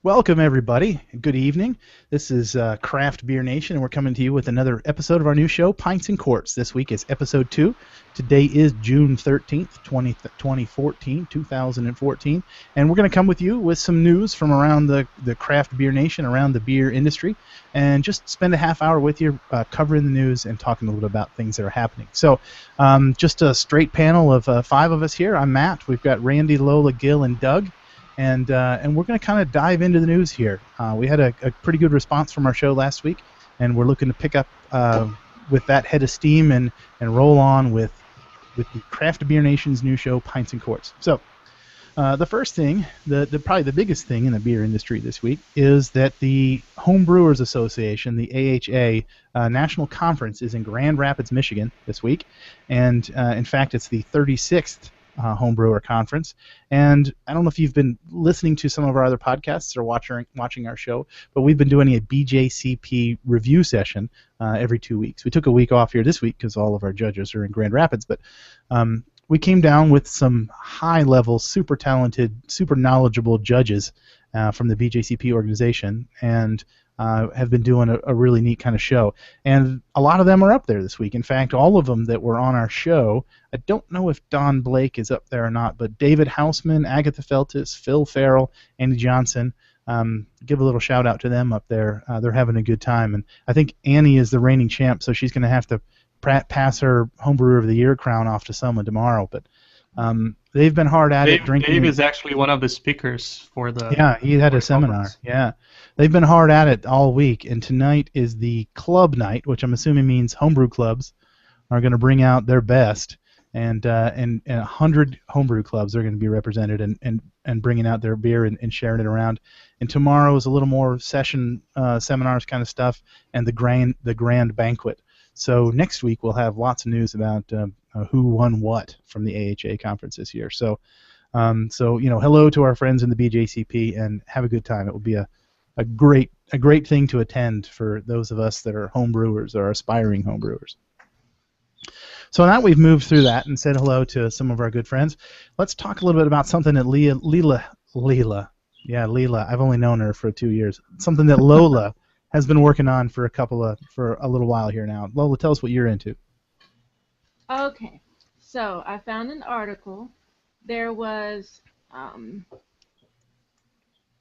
Welcome, everybody. Good evening. This is Craft Beer Nation, and we're coming to you with another episode of our new show, Pints and Quarts. This week is episode 2. Today is June 13th, 2014, and we're going to come with you with some news from around the Craft Beer Nation, around the beer industry, and just spend a half hour with you covering the news and talking a little bit about things that are happening. So just a straight panel of 5 of us here. I'm Matt. We've got Randy, Lola, Gil, and Doug. And we're going to kind of dive into the news here. We had a pretty good response from our show last week, and we're looking to pick up with that head of steam and roll on with the Craft Beer Nation's new show, Pints and Quarts. So the first thing, probably the biggest thing in the beer industry this week, is that the Home Brewers Association, the AHA, National Conference is in Grand Rapids, Michigan this week. And in fact, it's the 36th Homebrewer Conference, and I don't know if you've been listening to some of our other podcasts or watching our show, but we've been doing a BJCP review session every 2 weeks. We took a week off here this week because all of our judges are in Grand Rapids, but we came down with some high-level, super talented, super knowledgeable judges from the BJCP organization, and have been doing a really neat kind of show. And a lot of them are up there this week. In fact, all of them that were on our show, I don't know if Don Blake is up there or not, but David Hausman, Agatha Feltis, Phil Farrell, Andy Johnson, give a little shout out to them up there. They're having a good time. And I think Annie is the reigning champ, so she's going to have to pass her Homebrewer of the Year crown off to someone tomorrow. But they've been hard at it drinking. Dave is actually one of the speakers for the... Yeah, he had a seminar. Conference. Yeah. They've been hard at it all week, and tonight is the club night, which I'm assuming means homebrew clubs are going to bring out their best, and 100 homebrew clubs are going to be represented and bringing out their beer and sharing it around. And tomorrow is a little more session seminars kind of stuff, and the grand banquet. So next week we'll have lots of news about who won what from the AHA conference this year. So hello to our friends in the BJCP, and have a good time. It will be a great thing to attend for those of us that are home brewers or aspiring home brewers. So now we've moved through that and said hello to some of our good friends. Let's talk a little bit about something that Leela, I've only known her for 2 years. Something that Lola has been working on for a little while here now. Lola, tell us what you're into. Okay, so I found an article. There was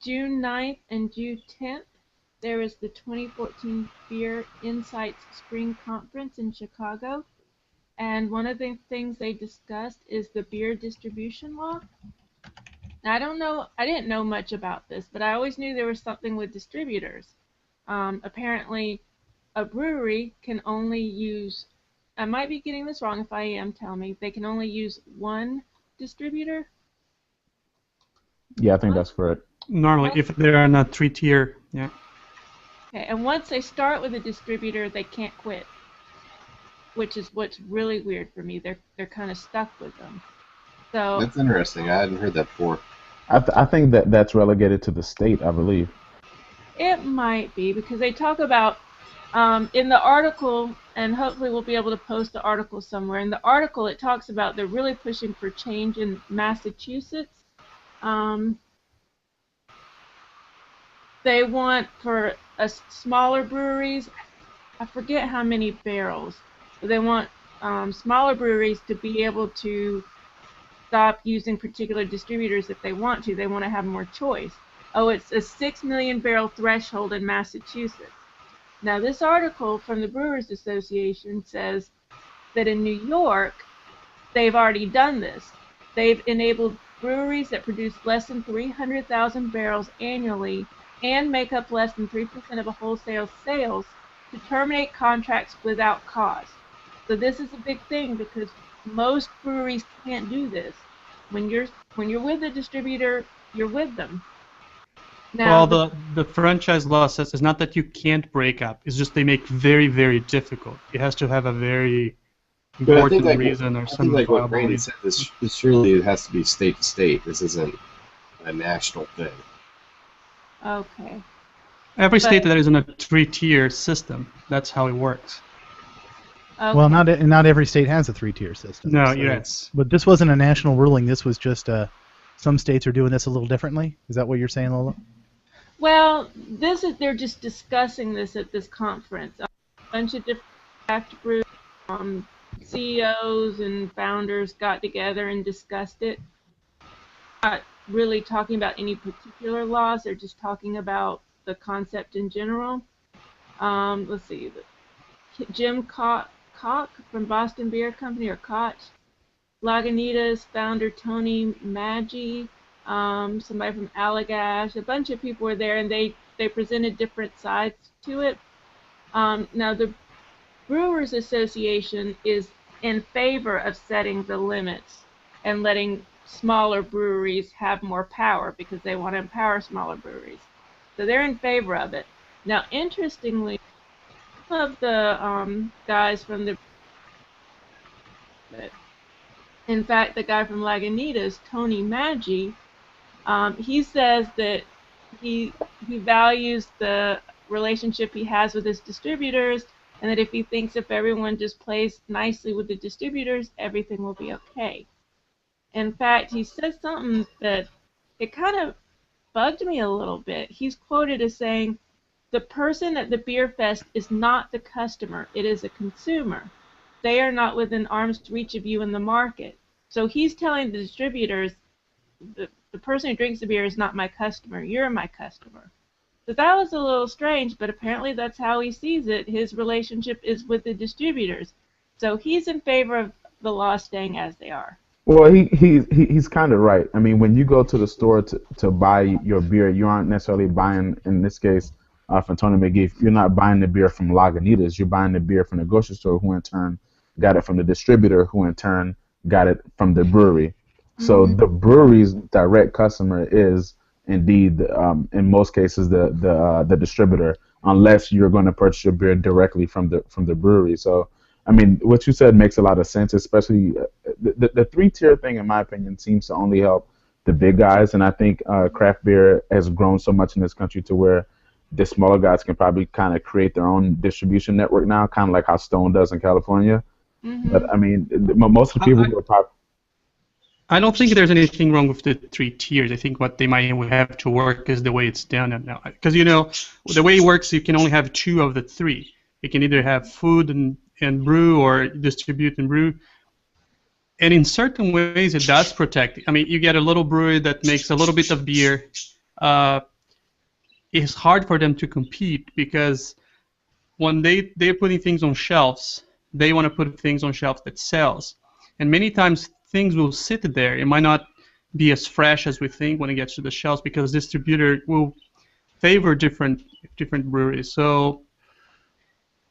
June 9th and June 10th, there was the 2014 Beer Insights Spring Conference in Chicago, and one of the things they discussed is the beer distribution law. Now, I didn't know much about this, but I always knew there was something with distributors. Apparently, a brewery can only use, I might be getting this wrong, if I am, tell me, they can only use one distributor? Yeah, I think that's correct. Normally, if they're on a 3-tier, yeah. Okay, and once they start with a distributor, they can't quit, which is what's really weird for me. They're kind of stuck with them. So that's interesting. I hadn't heard that before. I think that's relegated to the state, I believe. It might be, because they talk about in the article, and hopefully we'll be able to post the article somewhere. In the article, it talks about they're really pushing for change in Massachusetts. They want for smaller breweries, I forget how many barrels, but they want smaller breweries to be able to stop using particular distributors if they want to. They want to have more choice. Oh, it's a 6 million barrel threshold in Massachusetts. Now, this article from the Brewers Association says that in New York, they've already done this. They've enabled breweries that produce less than 300,000 barrels annually and make up less than 3% of a wholesale sales to terminate contracts without cause. So this is a big thing because most breweries can't do this. When you're with a distributor, you're with them. Now, well, the franchise law says it's not that you can't break up. It's just they make very, very difficult. It has to have a very important reason or something. I think like what Randy said, this surely it has to be state to state. This isn't a national thing. Okay. Every state that is in a 3-tier system, that's how it works. Okay. Well, not every state has a 3-tier system. No, so, yes. But this wasn't a national ruling. This was just some states are doing this a little differently. Is that what you're saying, Lola? Well, they're just discussing this at this conference. A bunch of different craft brew CEOs and founders got together and discussed it. Not really talking about any particular laws. They're just talking about the concept in general. Let's see. Jim Koch from Boston Beer Company, or Koch. Lagunitas founder Tony Maggi, somebody from Allagash, a bunch of people were there, and they presented different sides to it. Now, the Brewers Association is in favor of setting the limits and letting smaller breweries have more power because they want to empower smaller breweries. So they're in favor of it. Now, interestingly, some of the guys from the, in fact, the guy from Lagunitas, Tony Maggi, he says that he values the relationship he has with his distributors, and that if he thinks if everyone just plays nicely with the distributors, everything will be okay. In fact, he said something that it kind of bugged me a little bit. He's quoted as saying, "The person at the beer fest is not the customer, it is a consumer. They are not within arm's reach of you in the market." So he's telling the distributors, the person who drinks the beer is not my customer, you're my customer. So that was a little strange, but apparently that's how he sees it. His relationship is with the distributors. So he's in favor of the law staying as they are. Well, he's kind of right. I mean, when you go to the store to buy your beer, you aren't necessarily buying, in this case, from Tony McGee, you're not buying the beer from Lagunitas. You're buying the beer from the grocery store, who in turn got it from the distributor, who in turn got it from the brewery. So the brewery's direct customer is indeed, in most cases, the distributor, unless you're going to purchase your beer directly from the brewery. So, I mean, what you said makes a lot of sense, especially the three-tier thing, in my opinion, seems to only help the big guys. And I think craft beer has grown so much in this country to where the smaller guys can probably kind of create their own distribution network now, kind of like how Stone does in California. But, I mean, most of the people who are I don't think there's anything wrong with the three tiers. I think what they might have to work is the way it's done now. Because, you know, the way it works, you can only have two of the three. You can either have food and brew, or distribute and brew. And in certain ways, it does protect. I mean, you get a little brewery that makes a little bit of beer. It's hard for them to compete because when they're putting things on shelves, they want to put things on shelves that sells. And many times things will sit there. It might not be as fresh as we think when it gets to the shelves because distributor will favor different breweries. So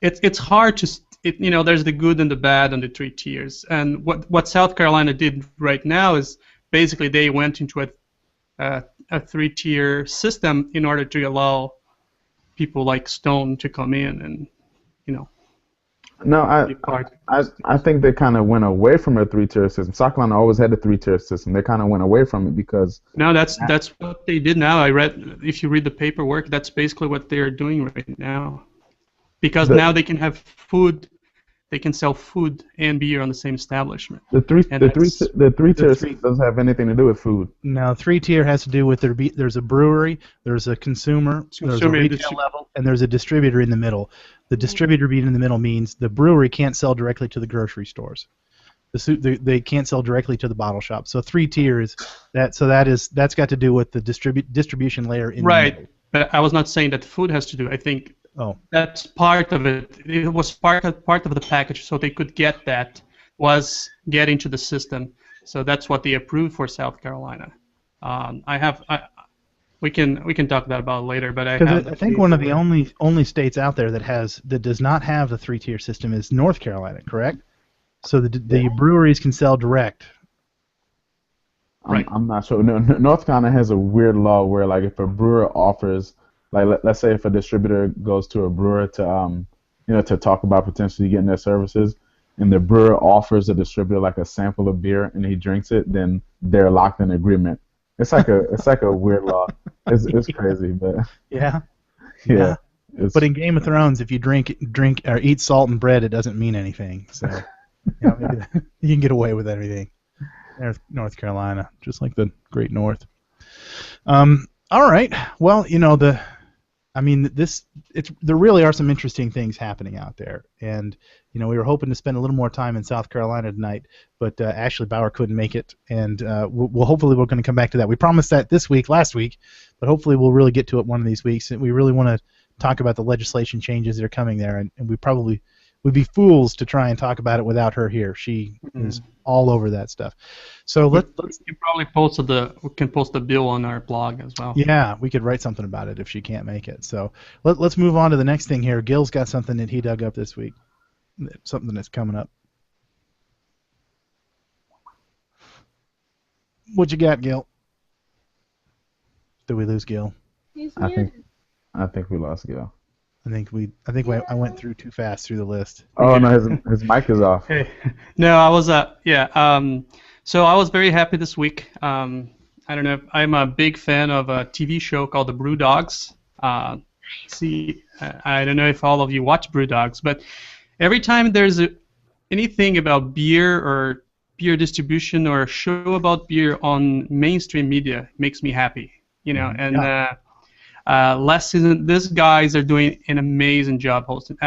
it's hard to, you know, there's the good and the bad on the three tiers. And what South Carolina did right now is basically they went into a three-tier system in order to allow people like Stone to come in and, you know. No, I think they kind of went away from a three-tier system. South Carolina always had a three-tier system. They kind of went away from it because... No, that's what they did now. If you read the paperwork, that's basically what they're doing right now. Because now they can have food, they can sell food and beer on the same establishment. The three-tier system doesn't have anything to do with food. No, three-tier has to do with there's a brewery, there's a consumer, there's a retail level, and there's a distributor in the middle. The distributor being in the middle means the brewery can't sell directly to the grocery stores. They can't sell directly to the bottle shop. So three tiers. That's got to do with the distribution layer in the middle. But I was not saying that food has to do. I think that's part of it. It was part of the package, so they could get that was get into the system. So that's what they approved for South Carolina. We can talk about later, but I think one of the only states out there that does not have the three-tier system is North Carolina, correct? So the breweries can sell direct. Right. I'm not sure. No, North Carolina has a weird law where, like, if a brewer offers, like, let's say if a distributor goes to a brewer to talk about potentially getting their services, and the brewer offers the distributor like a sample of beer and he drinks it, then they're locked in agreement. It's like a weird law. It's crazy, but yeah. But in Game of Thrones, if you drink or eat salt and bread, it doesn't mean anything. So maybe you can get away with everything. There's North Carolina, just like the Great North. All All right. Well, there really are some interesting things happening out there, and we were hoping to spend a little more time in South Carolina tonight, but Ashley Bauer couldn't make it, and hopefully we're going to come back to that. We promised that last week, but hopefully we'll really get to it one of these weeks. And we really want to talk about the legislation changes that are coming there, and we'd be fools to try and talk about it without her here. She is all over that stuff. So let's you probably we can post the bill on our blog as well. Yeah, we could write something about it if she can't make it. So let's move on to the next thing here. Gil's got something that he dug up this week, something that's coming up. What you got, Gil? Did we lose Gil? He's muted. I think we lost Gil. I went through too fast through the list. Oh no, his mic is off. Hey. No, I was so I was very happy this week. I don't know. I'm a big fan of a TV show called The Brew Dogs. I don't know if all of you watch Brew Dogs, but every time there's anything about beer or beer distribution or a show about beer on mainstream media, it makes me happy. And last season, these guys are doing an amazing job hosting.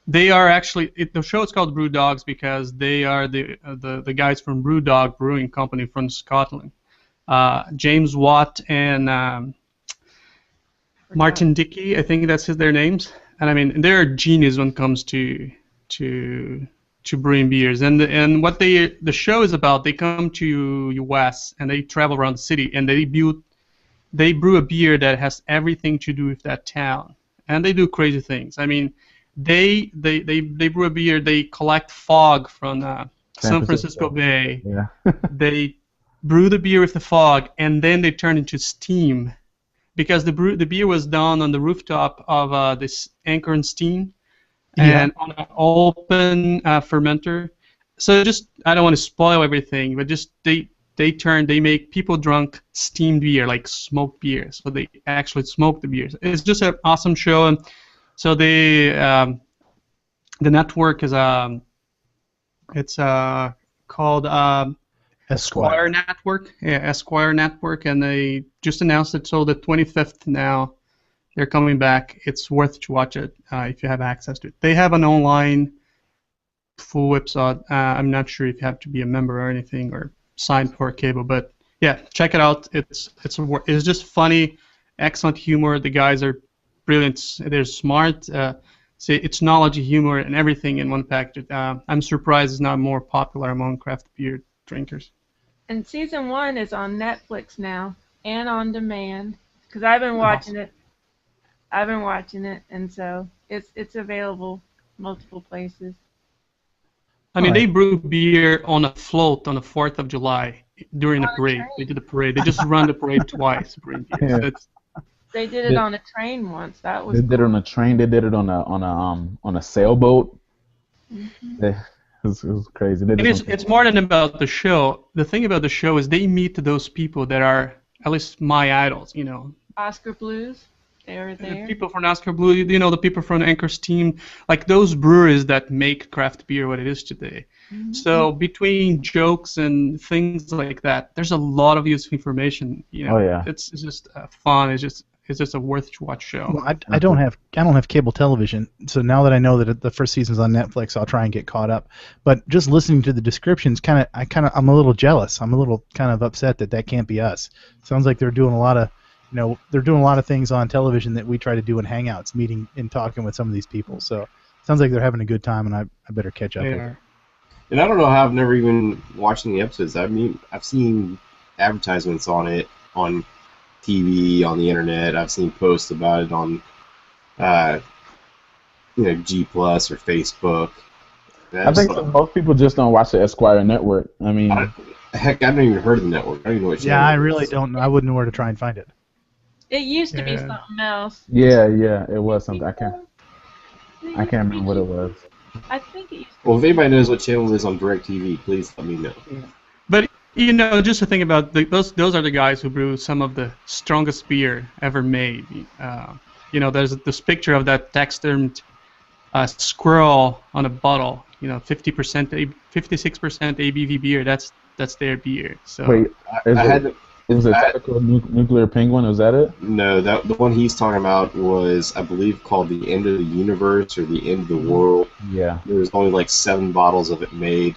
They are actually the show is called Brew Dogs because they are the guys from Brew Dog Brewing Company from Scotland. James Watt and Martin Dickey, I think that's their names. And I mean, they're genius when it comes to brewing beers. And what the show is about, they come to US and they travel around the city and they brew a beer that has everything to do with that town, and they do crazy things. I mean, they brew a beer. They collect fog from San Francisco Bay. Yeah. They brew the beer with the fog, and then they turn into steam, because the beer was done on the rooftop of this Anchor and Steam, and on an open fermenter. So I don't want to spoil everything, but just they make people drunk steamed beer, like smoked beer. So they actually smoke the beers. It's just an awesome show. And so the network is it's called Esquire Network. Yeah, Esquire Network, and they just announced it. So the 25th now, they're coming back. It's worth to watch it if you have access to it. They have an online full website. I'm not sure if you have to be a member or anything or signed for a cable, but yeah, check it out. It's just funny, excellent humor. The guys are brilliant. They're smart. It's knowledge, humor, and everything in one package. I'm surprised it's not more popular among craft beer drinkers. And season 1 is on Netflix now and on demand, because I've been watching it. And so it's available multiple places. I mean, they brew beer on a float on the 4th of July during the parade. They did the parade. They just run the parade twice. Yeah. They did it on a train once. That was. They did it on a train. They did it on a sailboat. Mm-hmm. It was crazy. It's more than about the show. The thing about the show is they meet those people that are at least my idols. Oscar Blues. They were there. The people from Oscar Blue, the people from Anchor's team, like those breweries that make craft beer what it is today. Mm-hmm. So between jokes and things like that, there's a lot of useful information. Oh yeah. It's just fun. It's just a worth to watch show. Well, I don't have cable television, so now that I know that the first season's on Netflix, I'll try and get caught up. But just listening to the descriptions, I'm a little jealous. I'm a little kind of upset that can't be us. Sounds like they're doing a lot of things on television that we try to do in Hangouts, meeting and talking with some of these people. So it sounds like they're having a good time, and I better catch up with it. And I don't know how I've never even watched any episodes. I mean, I've seen advertisements on it on TV, on the internet. I've seen posts about it on, G Plus or Facebook. I think most people just don't watch the Esquire Network. I mean, I haven't even heard of the network. I don't even know what channel. Yeah, I really don't know. I wouldn't know where to try and find it. It used to be something else. Yeah, it was something. I can't remember what it was. I think it used to be. Well, if anybody knows what channel it is on DirecTV, please let me know. But just to think about those are the guys who brew some of the strongest beer ever made. There's this picture of that taxidermed squirrel on a bottle. 50%, 56% ABV beer. That's their beer. So I Is it tactical nuclear penguin? Was that it? No, that the one he's talking about was, I believe, called the End of the Universe or the End of the World. Yeah. There was only like 7 bottles of it made,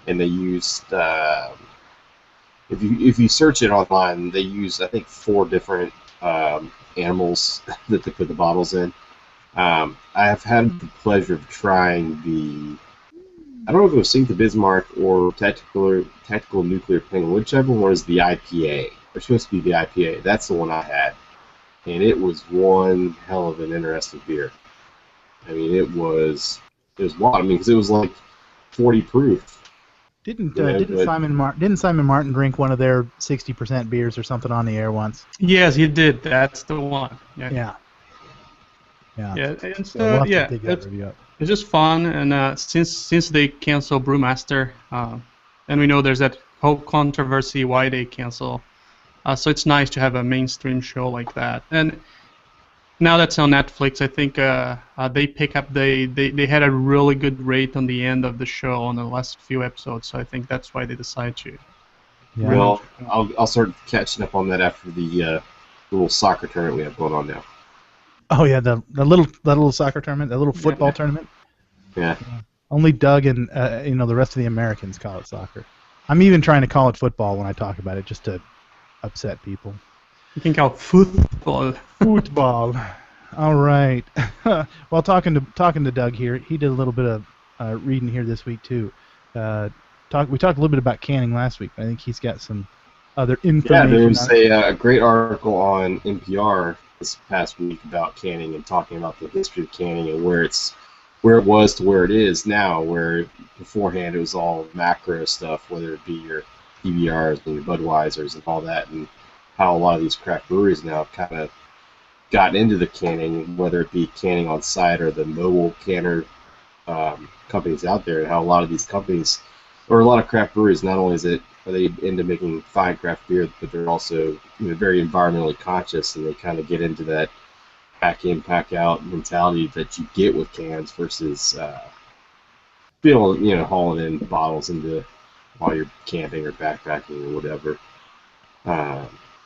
and they used. If you search it online, they use I think 4 different animals that they put the bottles in. I have had the pleasure of trying the. I don't know if it was Sink the Bismarck or Tactical Nuclear Penguin, whichever one was the IPA. It's supposed to be the IPA. That's the one I had, and it was one hell of an interesting beer. I mean, it was wild. I mean, because it was like 40 proof. Didn't but- Simon Martin drink one of their 60% beers or something on the air once? Yes, he did. That's the one. Yeah. Yeah, and So we'll have yeah, to dig that review up. it's just fun, and since they cancel Brewmaster, and we know there's that whole controversy why they cancel, so it's nice to have a mainstream show like that. And now that's on Netflix, I think they pick up they had a really good rate on the end of the show on the last few episodes, so I think that's why they decide to. Yeah. Well, I'll start catching up on that after the little soccer tournament we have going on now. Oh yeah, the little soccer tournament, the little football tournament. Yeah. Only Doug and the rest of the Americans call it soccer. I'm even trying to call it football when I talk about it, just to upset people. You can call it football. Football. All right. Well, talking to Doug here, he did a little bit of reading here this week too. We talked a little bit about canning last week. I think he's got some other information. Yeah, there was a great article on NPR this past week about canning and talking about the history of canning and where it was to where it is now, where beforehand it was all macro stuff, whether it be your PBRs and your Budweisers and all that, and how a lot of these craft breweries now have kind of gotten into the canning, whether it be canning on site or the mobile canner companies out there, and how a lot of these companies, or a lot of craft breweries, not only are they into making fine craft beer, but they're also very environmentally conscious, and they kind of get into that pack in, pack out mentality that you get with cans versus being able to, hauling in bottles into while you're camping or backpacking or whatever.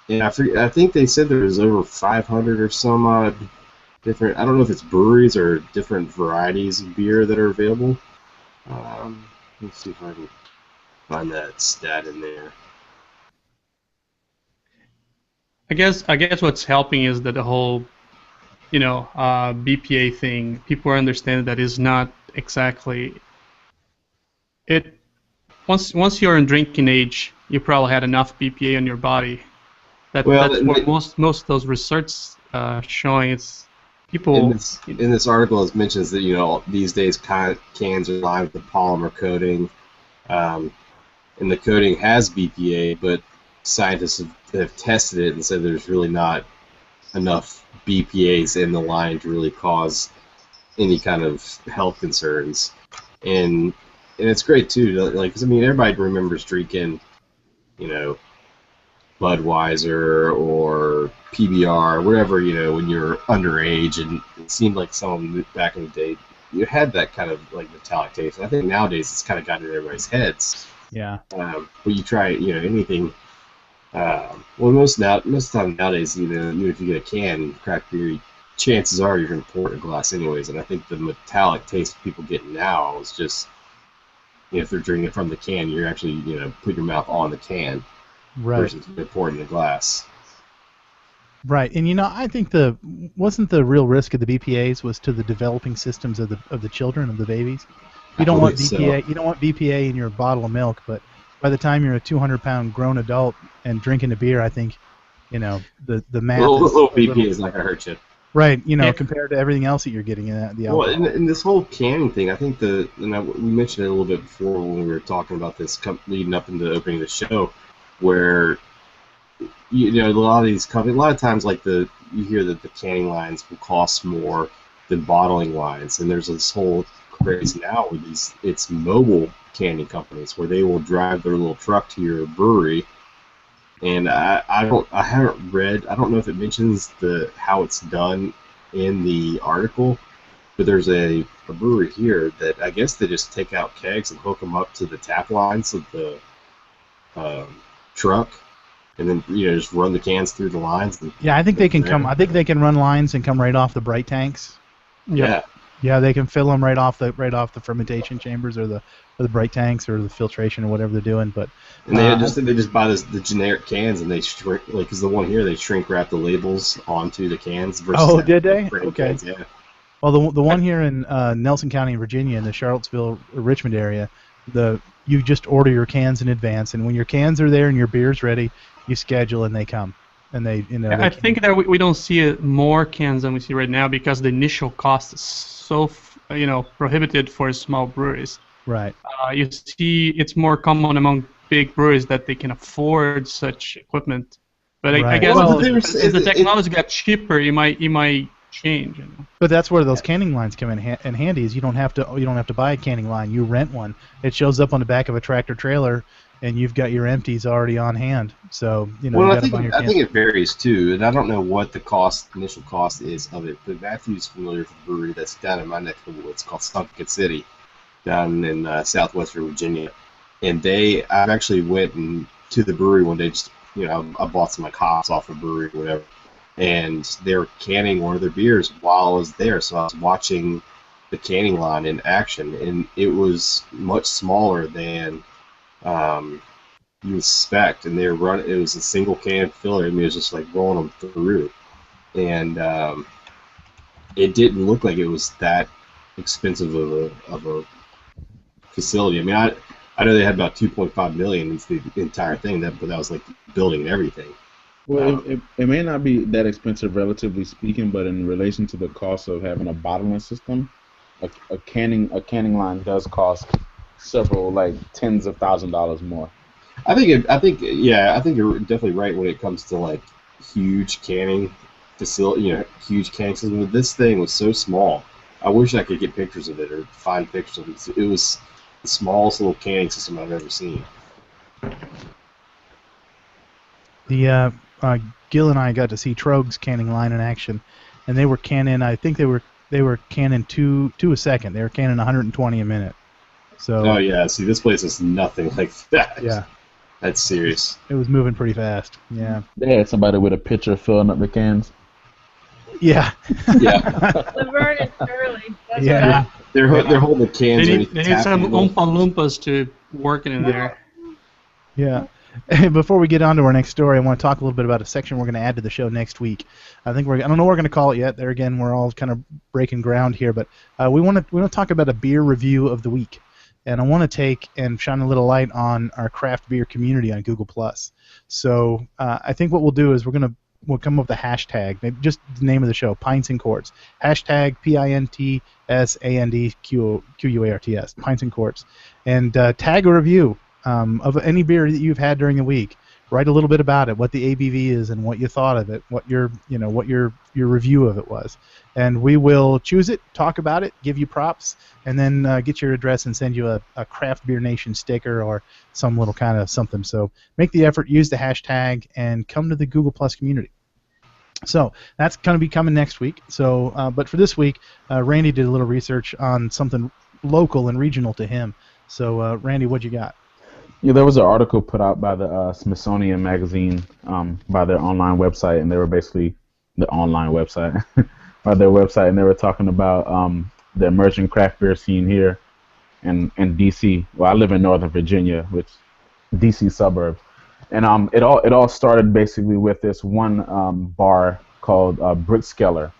And I think they said there was over 500 or some odd different. I don't know if it's breweries or different varieties of beer that are available. Let's see if I can find that stat in there. I guess what's helping is that the whole, BPA thing. People are understanding that is not exactly it. Once you're in drinking age, you probably had enough BPA on your body. That's what most of those research showing. It's people. In this article, it mentions that these days cans are lined with a polymer coating, and the coating has BPA, but scientists have tested it and said there's really not enough BPAs in the line to really cause any kind of health concerns. And it's great too, like, 'cause, everybody remembers drinking, Budweiser or PBR, whatever, when you're underage, and it seemed like some back in the day, you had that kind of like metallic taste. I think nowadays it's kind of gotten in everybody's heads. Yeah. But you try, anything. Well, most of the time nowadays, even if you get a can craft beer, chances are you're going to pour it in a glass anyways. And I think the metallic taste people get now is just, if they're drinking it from the can, you're actually, put your mouth on the can, right, versus pouring in a glass. Right, and I think wasn't the real risk of the BPA's was to the developing systems of the children, of the babies. You don't want BPA. So. You don't want BPA in your bottle of milk, but by the time you're a 200-pound grown adult and drinking a beer, I think, the math. Little BPA is not gonna hurt you. Right, compared to everything else that you're getting in the alcohol. Well, in this whole canning thing, I think we mentioned it a little bit before when we were talking about this leading up into opening the show, where a lot of these companies, a lot of times, like you hear that the canning lines will cost more than bottling lines, and there's this whole craze now with it's mobile canning companies where they will drive their little truck to your brewery. And I haven't read. I don't know if it mentions how it's done in the article, but there's a brewery here that I guess they just take out kegs and hook them up to the tap lines of the truck, and then just run the cans through the lines. And Yeah, I think they can come. I think they can run lines and come right off the bright tanks. Yeah. Yeah, they can fill them right off the fermentation chambers or the bright tanks or the filtration or whatever they're doing. But and they just buy the generic cans and they shrink, like, because the one here they shrink wrap the labels onto the cans. Versus did they? Okay. Cans, yeah. Well, the one here in Nelson County, Virginia, in the Charlottesville, Richmond area, you just order your cans in advance, and when your cans are there and your beer's ready, you schedule and they come. And I think that we don't see more cans than we see right now because the initial cost is so prohibited for small breweries. Right. You see, it's more common among big breweries that they can afford such equipment. But I guess as the technology got cheaper, it might change. But that's where those canning lines come in handy. Is you don't have to buy a canning line. You rent one. It shows up on the back of a tractor trailer, and you've got your empties already on hand. So Well, I think it varies too, and I don't know what the initial cost is of it. But Matthew's familiar with the brewery that's down in my neck of the woods called Stumpkin City, down in southwestern Virginia. And I actually went to the brewery one day. Just I bought some hops off a brewery or whatever, and they were canning one of their beers while I was there. So I was watching the canning line in action, and it was much smaller than you expect. And they were running. It was a single can filler. I mean, it was just like rolling them through, and it didn't look like it was that expensive of a facility. I mean, I know they had about 2.5 million into the entire thing, but that was like building and everything. Well, it may not be that expensive, relatively speaking, but in relation to the cost of having a bottling system, a canning line does cost several, like, tens of $1,000s more. I think you're definitely right when it comes to like huge canning facility, huge canning system. But this thing was so small. I wish I could get pictures of it or find pictures of it. It was the smallest little canning system I've ever seen. Gil and I got to see Trogue's canning line in action, and they were canning. I think they were canning two a second. They were canning 120 a minute. So. Oh yeah, see, this place is nothing like that. Yeah. That's serious. It was moving pretty fast. Yeah. They had somebody with a pitcher filling up the cans. Yeah. Yeah. Laverne and Shirley. That's Yeah. They're holding the cans. They need some Oompa Loompas to work in there. Yeah. Before we get on to our next story, I want to talk a little bit about a section we're going to add to the show next week. I don't know what we're going to call it yet. There again, we're all kind of breaking ground here, but we want to talk about a beer review of the week. And I want to take and shine a little light on our craft beer community on Google+. So I think what we'll do is we'll come up with a hashtag, maybe just the name of the show, Pints and Quarts. Hashtag PINTSANDQUARTS, Pints and Quarts. And tag a review of any beer that you've had during the week. Write a little bit about it, what the ABV is, and what you thought of it, what your review of it was, and we will choose it, talk about it, give you props, and then get your address and send you a Craft Beer Nation sticker or some little kind of something. So make the effort, use the hashtag, and come to the Google Plus community. So that's going to be coming next week. So, but for this week, Randy did a little research on something local and regional to him. So, Randy, what you got? Yeah, there was an article put out by the Smithsonian Magazine by their online website, and they were basically the online website by their website, and they were talking about the emerging craft beer scene here in D.C. Well, I live in Northern Virginia, which D.C. suburb, and it all started basically with this one bar called Brickskeller.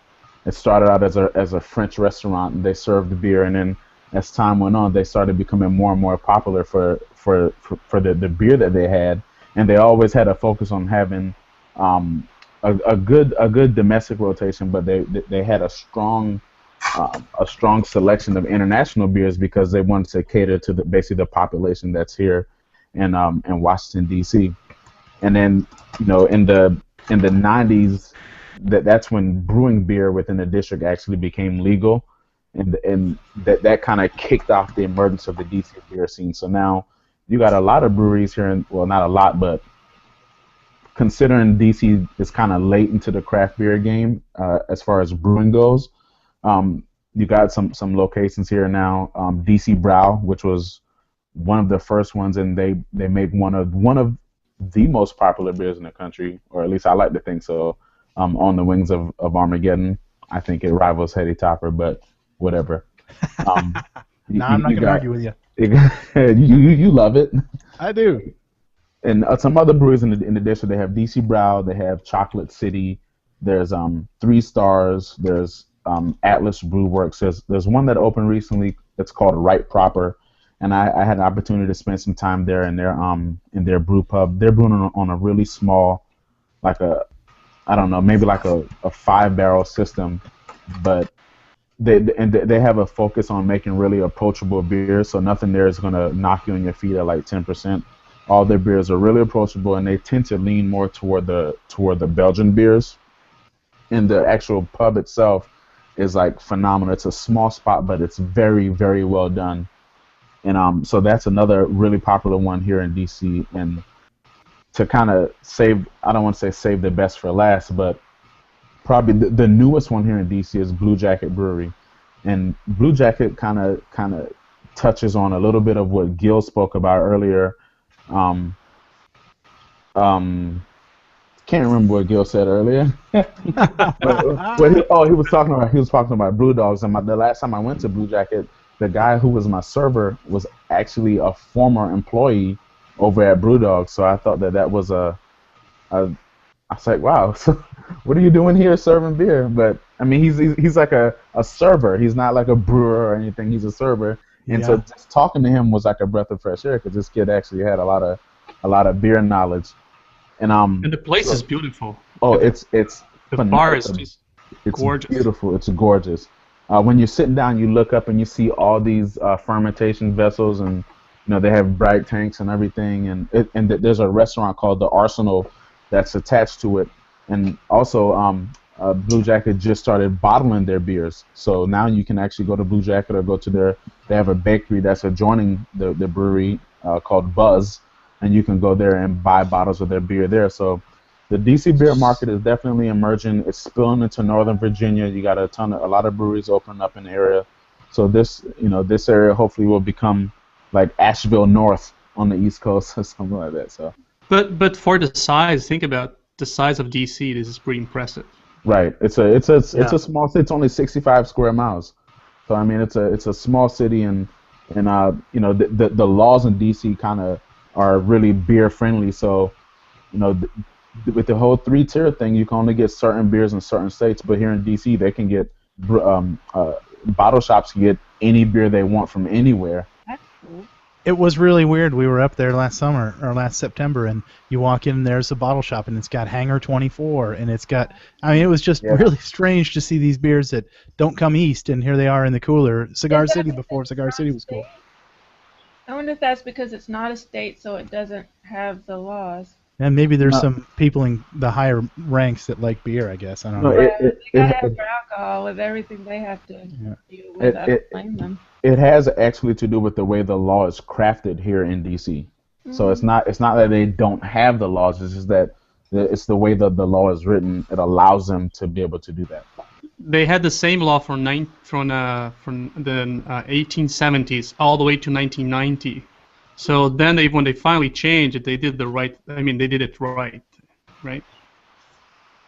It started out as a French restaurant, and they served beer, and then as time went on, they started becoming more and more popular for the beer that they had, and they always had a focus on having a good domestic rotation, but they had a strong selection of international beers because they wanted to cater to basically the population that's here in Washington D.C. And then in the 90s, that's when brewing beer within the district actually became legal. And that kind of kicked off the emergence of the DC beer scene. So now you got a lot of breweries here, well, not a lot, but considering DC is kind of late into the craft beer game as far as brewing goes, you got some locations here now. DC Brew, which was one of the first ones, and they make one of the most popular beers in the country, or at least I like to think so. On the wings of Armageddon, I think it rivals Heady Topper, but whatever. Um, No, I'm not going to argue with you. You love it. I do. And some other breweries in the district, they have DC Brow, they have Chocolate City, there's 3 Stars, there's Atlas Brew Works. There's one that opened recently that's called Right Proper, and I had an opportunity to spend some time there in their brew pub. They're brewing on a really small, like I don't know, maybe like a 5-barrel system, but they have a focus on making really approachable beers, so nothing there is gonna knock you on your feet at like 10%. All their beers are really approachable, and they tend to lean more toward the Belgian beers. And the actual pub itself is like phenomenal. It's a small spot, but it's very, very well done. And so that's another really popular one here in DC. And to kind of save, I don't want to say save the best for last, but probably the newest one here in DC is Blue Jacket Brewery. And Blue Jacket kind of touches on a little bit of what Gil spoke about earlier. Can't remember what Gil said earlier. He was talking about brew dogs. And the last time I went to Blue Jacket, the guy who was my server was actually a former employee over at Brewdog. So I thought that was I was like, wow, so what are you doing here serving beer? But I mean, he's like a server. He's not like a brewer or anything. He's a server. And so just talking to him was like a breath of fresh air, because this kid actually had a lot of beer knowledge. And the place is beautiful. Oh, it's the bar is just gorgeous. It's beautiful. It's gorgeous. When you're sitting down, you look up and you see all these fermentation vessels, and they have bright tanks and everything. And there's a restaurant called the Arsenal that's attached to it. And also, Blue Jacket just started bottling their beers. So now you can actually go to Blue Jacket or go to they have a bakery that's adjoining the brewery called Buzz, and you can go there and buy bottles of their beer there. So the DC beer market is definitely emerging. It's spilling into Northern Virginia. You got a lot of breweries opening up in the area. So this area hopefully will become like Asheville North on the East Coast or something like that. So. But for the size, think about the size of DC. This is pretty impressive. Right. It's a small city. It's only 65 square miles. So I mean, it's a small city, and the laws in DC kind of are really beer friendly. So with the whole 3-tier thing, you can only get certain beers in certain states. But here in DC, they can get bottle shops can get any beer they want from anywhere. That's cool. It was really weird. We were up there last September, and you walk in and there's a bottle shop, and it's got Hangar 24, and it's got, it was just really strange to see these beers that don't come east, and here they are in the cooler. Cigar City before Cigar City was cool. I wonder if that's because it's not a state, so it doesn't have the laws. And maybe there's some people in the higher ranks that like beer, I guess. I don't know. They gotta have their alcohol with everything they have to deal with. I don't blame them. It has actually to do with the way the law is crafted here in DC. So it's not that they don't have the laws. It's just that it's the way that the law is written. It allows them to be able to do that. They had the same law from the 1870s all the way to 1990. So then when they finally changed it, they did the right. I mean, they did it right?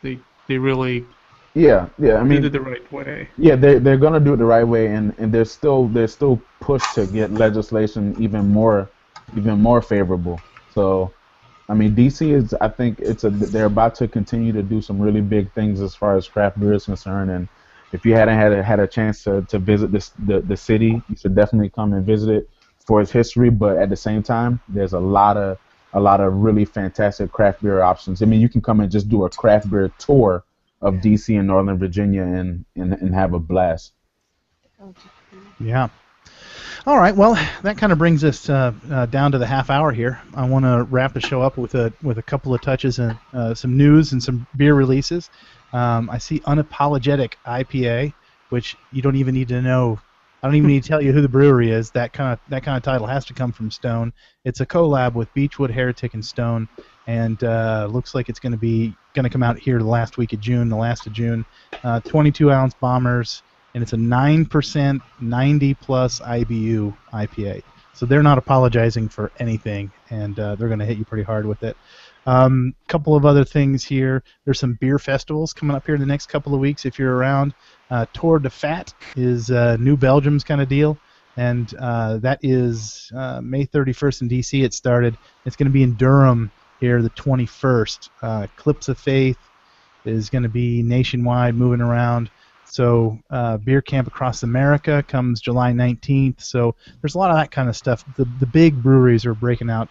They really. Yeah. I mean, they did it the right way. Yeah, they're gonna do it the right way, and they're still pushed to get legislation even more favorable. So, I mean, DC is, I think they're about to continue to do some really big things as far as craft beer is concerned. And if you hadn't had a chance to visit the city, you should definitely come and visit it for its history. But at the same time, there's a lot of really fantastic craft beer options. I mean, you can come and just do a craft beer tour of DC and Northern Virginia and have a blast. Yeah. All right. Well, that kind of brings us down to the half hour here. I want to wrap the show up with a couple of touches and some news and some beer releases. I see Unapologetic IPA, which you don't even need to know. I don't even need to tell you who the brewery is. That kind of title has to come from Stone. It's a collab with Beechwood, Heretic, and Stone, and looks like it's going to come out here the last of June. 22-ounce bombers, and it's a 9% 90-plus IBU IPA. So they're not apologizing for anything, and they're going to hit you pretty hard with it. Couple of other things here. There's some beer festivals coming up here in the next couple of weeks if you're around. Tour de Fat is New Belgium's kind of deal, and that is May 31st in D.C. It started. It's going to be in Durham here the 21st. Clips of Faith is going to be nationwide, moving around. So Beer Camp Across America comes July 19th. So there's a lot of that kind of stuff. The big breweries are breaking out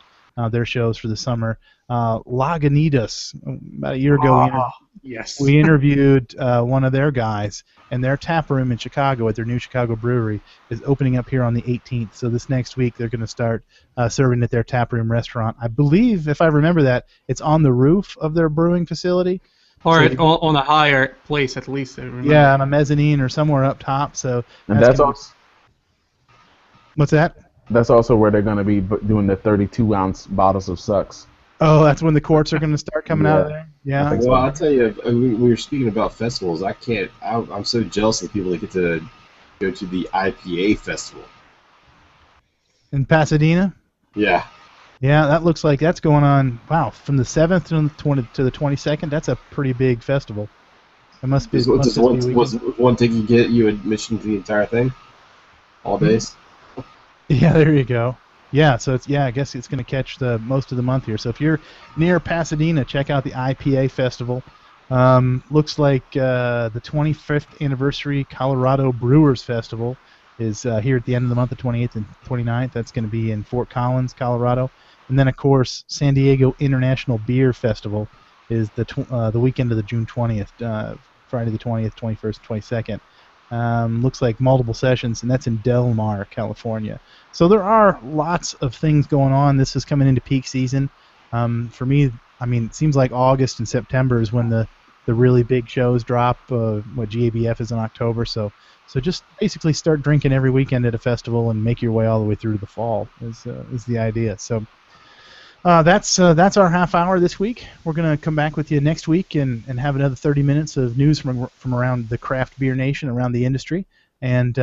their shows for the summer. Lagunitas, about a year ago, Yes. we interviewed one of their guys, and their tap room in Chicago at their new Chicago brewery is opening up here on the 18th. So this next week they're going to start serving at their tap room restaurant. I believe, if I remember that, it's on the roof of their brewing facility. Or So on a higher place, at least. I remember. yeah, on a mezzanine or somewhere up top. So And that's also what's that? that's also where they're going to be doing the 32-ounce bottles of Sucks. Oh, that's when the quarts are going to start coming out of there. Yeah. think so. Well, I'll tell you, we were speaking about festivals. I'm so jealous of people that get to go to the IPA festival. In Pasadena. Yeah. Yeah, that looks like that's going on. Wow, from the 7th to the 22nd. That's a pretty big festival. It must be. Was one ticket get you admission to the entire thing? All days? Yeah, there you go. Yeah, so I guess it's going to catch the most of the month here. So if you're near Pasadena, check out the IPA festival. Looks like the 25th anniversary Colorado Brewers Festival is here at the end of the month, the 28th and 29th. That's going to be in Fort Collins, Colorado. And then, of course, San Diego International Beer Festival is the weekend of the June 20th, Friday the 20th, 21st, 22nd. Looks like multiple sessions, and that's in Del Mar, California. So there are lots of things going on. This is coming into peak season. For me, I mean, it seems like August and September is when the really big shows drop. What GABF is in October. So just basically start drinking every weekend at a festival and make your way all the way through to the fall is the idea. So that's our half hour this week. We're gonna come back with you next week and have another 30 minutes of news from around the craft beer nation, around the industry. And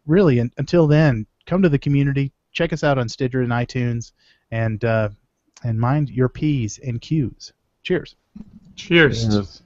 really, until then, come to the community, check us out on Stitcher and iTunes, and mind your P's and Q's. Cheers. Cheers. Yes.